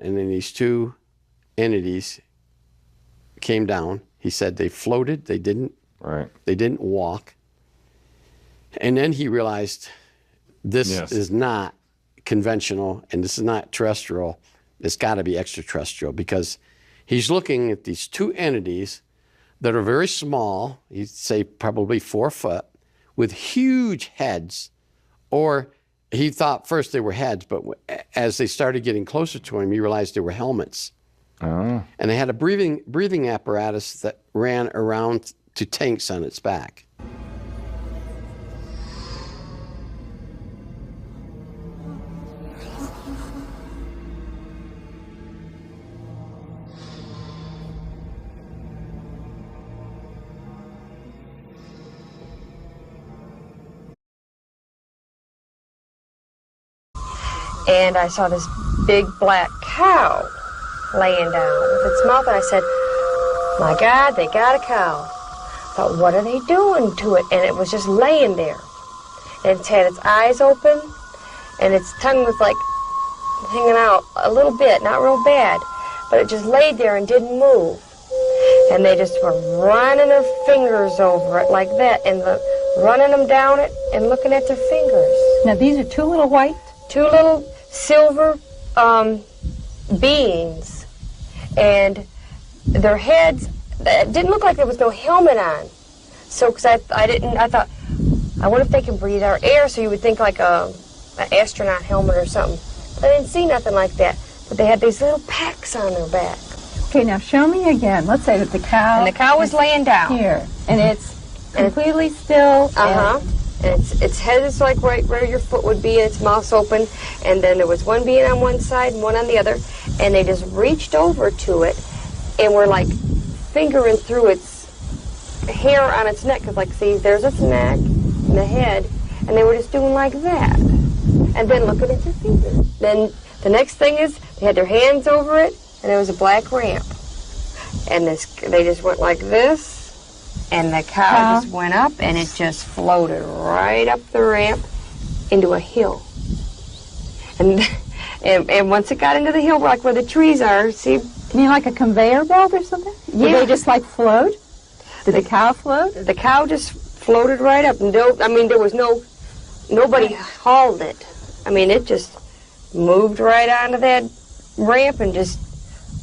And then these two entities came down. He said they floated. They didn't. Right. They didn't walk. And then he realized this is not conventional and this is not terrestrial. It's got to be extraterrestrial, because he's looking at these two entities that are very small. He'd say probably 4 foot, with huge heads, or he thought first they were heads, but as they started getting closer to him, he realized they were helmets. Oh. And they had a breathing apparatus that ran around to tanks on its back. And I saw this big black cow laying down with its mouth, and I said, my God, they got a cow. I thought, what are they doing to it? And it was just laying there. And it had its eyes open, and its tongue was like hanging out a little bit, not real bad, but it just laid there and didn't move. And they just were running their fingers over it like that, and running them down it and looking at their fingers. Now these are two little white? Two little silver beings, and their heads, it didn't look like there was no helmet on. So, because I thought, I wonder if they can breathe our air, so you would think like an astronaut helmet or something. But I didn't see nothing like that. But they had these little packs on their back. Okay, now show me again. Let's say that the cow... And the cow was laying down. Here, and it's completely still. Uh-huh. And its head is like right where your foot would be, and its mouth's open. And then there was one being on one side and one on the other. And they just reached over to it and were like fingering through its hair on its neck. Because, like, see, there's its neck and the head. And they were just doing like that. And then looking at their fingers. Then the next thing is they had their hands over it, and there was a black ramp. And they just went like this. And the cow just went up, and it just floated right up the ramp into a hill. And once it got into the hill, like where the trees are, see? You mean like a conveyor belt or something? Yeah. Did they just like float? Did the cow float? The cow just floated right up. And I mean, there was nobody hauled it. I mean, it just moved right onto that ramp and just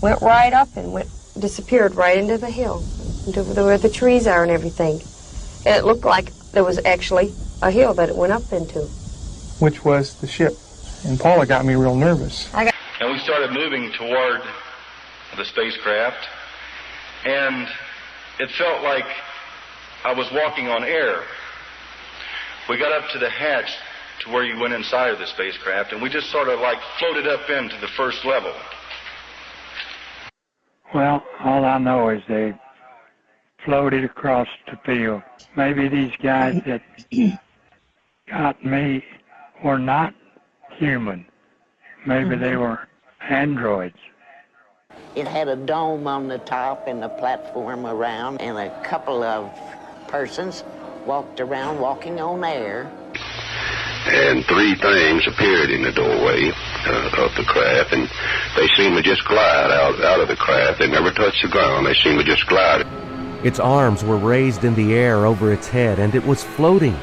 went right up and disappeared right into the hill. Into where the trees are and everything. And it looked like there was actually a hill that it went up into. Which was the ship. And Paula got me real nervous. And we started moving toward the spacecraft, and it felt like I was walking on air. We got up to the hatch to where you went inside of the spacecraft, and we just sort of like floated up into the first level. Well, all I know is they floated across the field. Maybe these guys that got me were not human. Maybe they were androids. It had a dome on the top and a platform around, and a couple of persons walked around walking on air. And 3 things appeared in the doorway of the craft, and they seemed to just glide out of the craft. They never touched the ground. They seemed to just glide. Its arms were raised in the air over its head, and it was floating.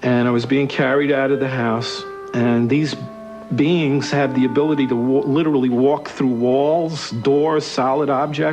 And I was being carried out of the house, and these beings have the ability to literally walk through walls, doors, solid objects.